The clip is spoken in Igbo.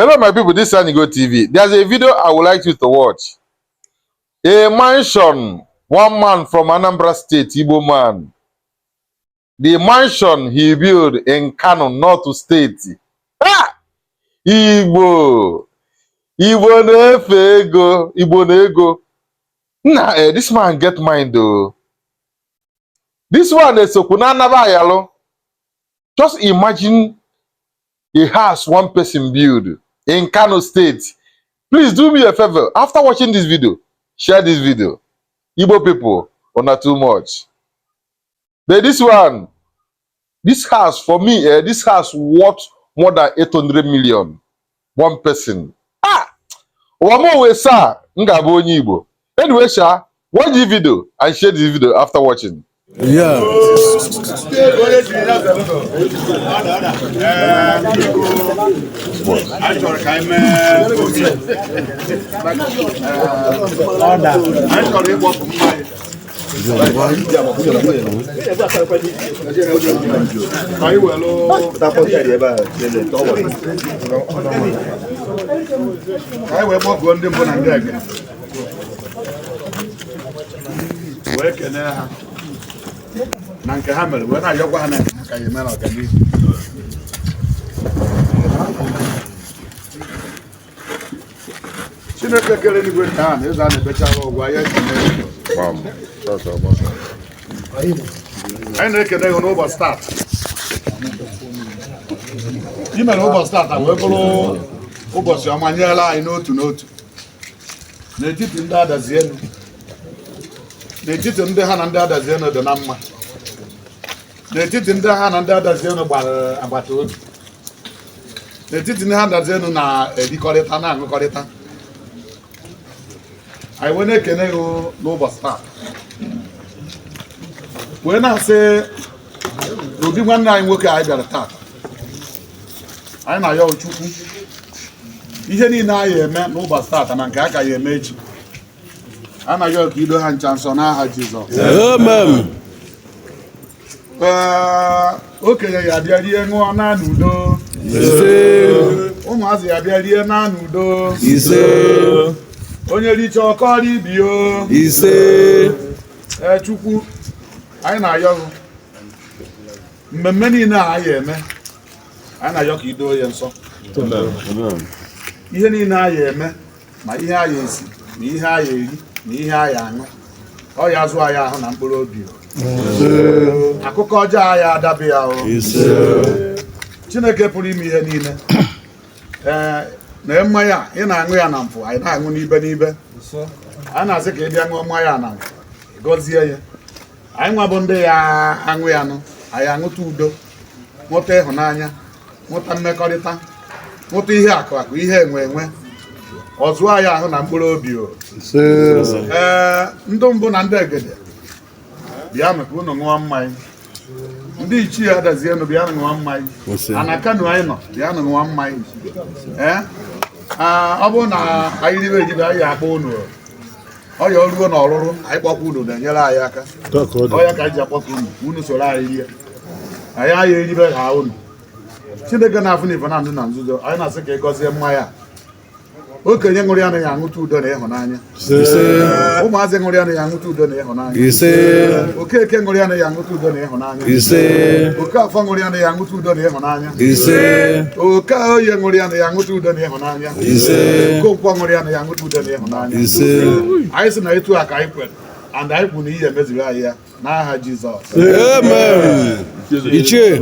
Hello, my people. This is Igbo TV. There's a video I would like you to watch. A mansion, one man from Anambra State, Igbo man. The mansion he built in Kano, North State. Ah! Igbo. Igbo na-efe ego. Igbo na ego. Nah, this man get mind though. This one is Sokunana. Just imagine a house one person build in Kano State. Please do me a favor. After watching this video, share this video. Igbo people are not too much. But this house for me, this house worth more than 800 million. One person. Ah! Wamo we sa ngabo onye Igbo. Anyway, sha, watch the video and share this video after watching. Yeah. na nke ha mere wee na-ayọkwa ha na ka ya mere ọganihu Chineke kere eluigwe nke ha na eze a na-ebechara ụgwọ ya anyị na-ekene gị n'ụbọchị taa i mere ụbọchị taa wee bụrụ ụbọchị ọma nyela anyị n'otu n'otu n'etiti ndị adazienu n'etiti ndị ha na ndị adazienu dị na mma n'etiti ndị ha na ndị adazienu gbara agbata obi n'etiti ndị ha adazienu na-erikọrịta na-aṅụkọrịta anyị wee na-ekene gị n'ụbọchị taa wee na-asị n'obi nwanne anyị nwoke anyị bịara taa anyị na-ayọ Chukwu ihe niile anyị eme n'ụbọchị taa na nke a ka ya eme echi a na-ayọ ka ido ha ncha nsọ n'aha Jizọs. Amen. Okenye ya bịa rie ṅụọ na n'udo ụmụazị ya bịa rie na n'udo onye richa ọkọrọ ibio Chukwu anyị na-ayọ mmemme niile a anyị eme anyị na-ayọ ka ido ya nsọ ihe niile anyị eme ma ihe anyị esi ma ihe anyị eri na ihe anyị aṅụ ọ ya azụ anyị ahụ na mkpụrụ obi akụkọ ọjọọ anyị adabe ya Chineke pụrụ ime ihe niile na mmanya ị na-aṅụ ya na mpụ anyị na-aṅụ n'ibe n'ibe anyị na-asị ka ị bịa ṅụọ mmanya na mpụ gọzie ya anyị nwa bụ ndị ya aṅụ ya nụ anyị aṅụta udo nwụta ịhụnanya nwụta mmekọrịta nwụta ihe akụ akụ ihe enwe enwe ọ zụọ anyị ahụ na mkpụrụ obi ndị mbụ na ndị egede bịa maka unu ṅụọ mmanya ndị ichie adazienu bịa ṅụọ mmanya ana Kano anyị nọ bịa ṅụọ mmanya ọ bụrụ na anyị ribe ejibe anyị akpọ unu ọya oruo na ọrụrụ anyị kpọkwa unu na-enyere anyị aka ọya ka anyị ji akpọkwa unu soro anyị rie anyị agha eribe ha unu Chineke na-afụ na ife na ndụ na nzuzo anyị na-asị ka ị gọzie mmanya okenye ṅụrụ ya anaghị aṅụta udo na ịhụnanya ụmụazị ṅụrụ ya anaghị aṅụta udo na ịhụnanya Okeke ṅụrụ ya anaghị aṅụta udo na ịhụnanya Okafọ ṅụrụ ya anaghị aṅụta udo na ịhụnanya Okoye ṅụrụ ya anaghị aṅụta udo na ịhụnanya Okonkwọ ṅụrụ ya anaghị aṅụta udo na ịhụnanya anyị sị na etu a ka anyị kwere and anyị kwuru na ihe emeziri anyị ya n'aha Jizọs. Amen. Ichie.